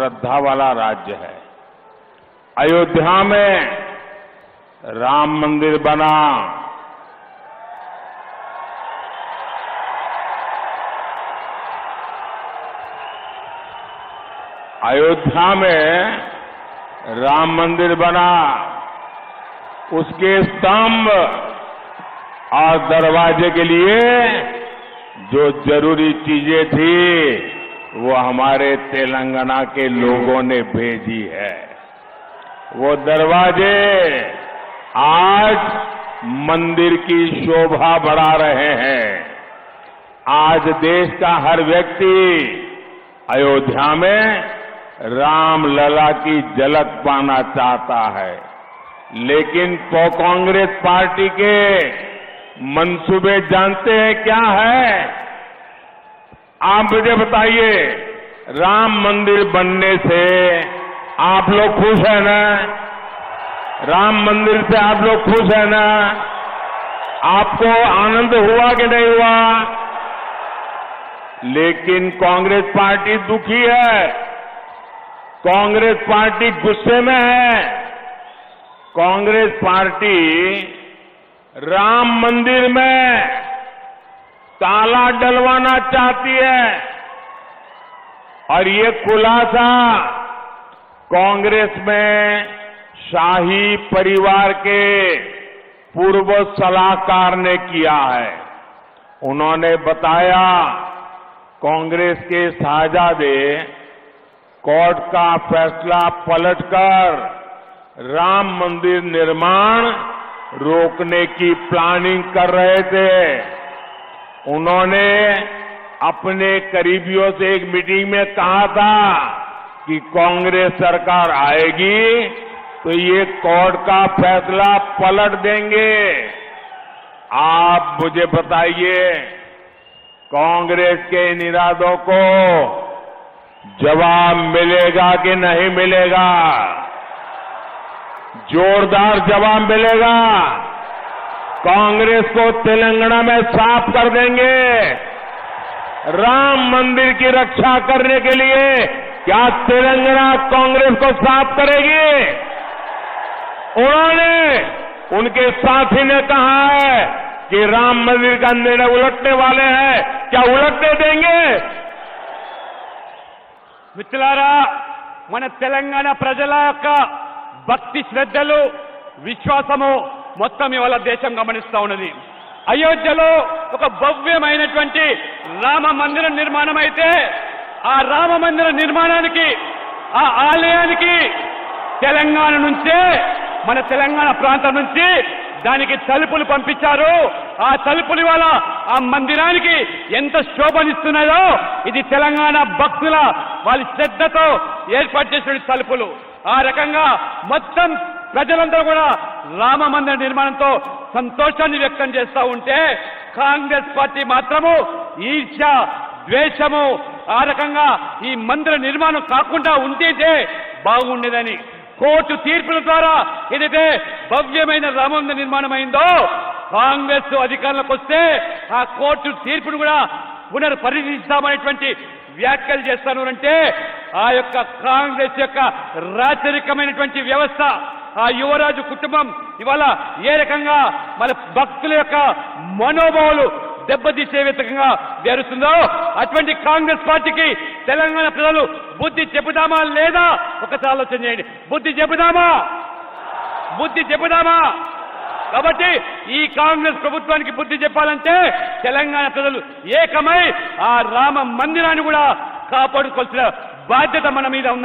श्रद्धा वाला राज्य है। अयोध्या में राम मंदिर बना, अयोध्या में राम मंदिर बना, उसके स्तंभ और दरवाजे के लिए जो जरूरी चीजें थी वो हमारे तेलंगाना के लोगों ने भेजी है। वो दरवाजे आज मंदिर की शोभा बढ़ा रहे हैं। आज देश का हर व्यक्ति अयोध्या में राम लला की झलक पाना चाहता है, लेकिन कांग्रेस पार्टी के मंसूबे जानते हैं क्या है? आप मुझे बताइए, राम मंदिर बनने से आप लोग खुश है ना? राम मंदिर से आप लोग खुश है ना? आपको आनंद हुआ कि नहीं हुआ? लेकिन कांग्रेस पार्टी दुखी है, कांग्रेस पार्टी गुस्से में है। कांग्रेस पार्टी राम मंदिर में ताला डलवाना चाहती है और ये खुलासा कांग्रेस में शाही परिवार के पूर्व सलाहकार ने किया है। उन्होंने बताया कांग्रेस के साझादे कोर्ट का फैसला पलटकर राम मंदिर निर्माण रोकने की प्लानिंग कर रहे थे। उन्होंने अपने करीबियों से एक मीटिंग में कहा था कि कांग्रेस सरकार आएगी तो ये कोर्ट का फैसला पलट देंगे। आप मुझे बताइए, कांग्रेस के इन इरादों को जवाब मिलेगा कि नहीं मिलेगा? जोरदार जवाब मिलेगा। कांग्रेस को तेलंगाना में साफ कर देंगे। राम मंदिर की रक्षा करने के लिए क्या तेलंगाना कांग्रेस को साफ करेगी? उन्होंने, उनके साथी ने कहा है कि राम मंदिर का निर्णय उलटने वाले हैं, क्या उलटने देंगे? మిత్రులారా, మన తెలంగాణ ప్రజల యొక్క భక్తి శ్రద్ధలు విశ్వాసము మొత్తం ఇవాళ దేశం గమనిస్తా ఉన్నది. అయోధ్యలో ఒక భవ్యమైనటువంటి రామ మందిర నిర్మాణం అయితే ఆ రామ మందిర నిర్మాణానికి, ఆ ఆలయానికి తెలంగాణ నుంచే, మన తెలంగాణ ప్రాంతం నుంచి దానికి తలుపులు పంపించారు. ఆ తలుపులు వల్ల ఆ మందిరానికి ఎంత శోభనిస్తున్నాయో ఇది తెలంగాణ భక్తుల వాళ్ళ శ్రద్ధతో ఏర్పాటు చేసిన తలుపులు. ఆ రకంగా మొత్తం ప్రజలందరూ కూడా రామ మందిర నిర్మాణంతో సంతోషాన్ని వ్యక్తం చేస్తూ ఉంటే కాంగ్రెస్ పార్టీ మాత్రము ఈర్ష్య, ద్వేషము, ఆ రకంగా ఈ మందిర నిర్మాణం కాకుండా ఉంటే బాగుండేదని కోర్టు తీర్పుల ద్వారా ఏదైతే భవ్యమైన రామ మందిర నిర్మాణం అయిందో, కాంగ్రెస్ అధికారంలోకి వస్తే ఆ కోర్టు తీర్పును కూడా పునర్పరిశీలిస్తామనేటువంటి వ్యాఖ్యలు చేస్తాను. అంటే ఆ యొక్క కాంగ్రెస్ యొక్క రాచరికమైనటువంటి వ్యవస్థ, ఆ యువరాజు కుటుంబం ఇవాళ ఏ రకంగా మన భక్తుల యొక్క మనోభావాలు దెబ్బతీసే విధంగా జరుగుతుందో అటువంటి కాంగ్రెస్ పార్టీకి తెలంగాణ ప్రజలు బుద్ధి చెబుదామా లేదా? ఒకసారి ఆలోచన చేయండి. బుద్ధి చెబుదామా? బుద్ధి చెబుదామా? కాబట్టి ఈ కాంగ్రెస్ ప్రభుత్వానికి బుద్ధి చెప్పాలంటే తెలంగాణ ప్రజలు ఏకమై ఆ రామ మందిరాన్ని కూడా కాపాడుకోవాల్సిన బాధ్యత మన మీద ఉంది.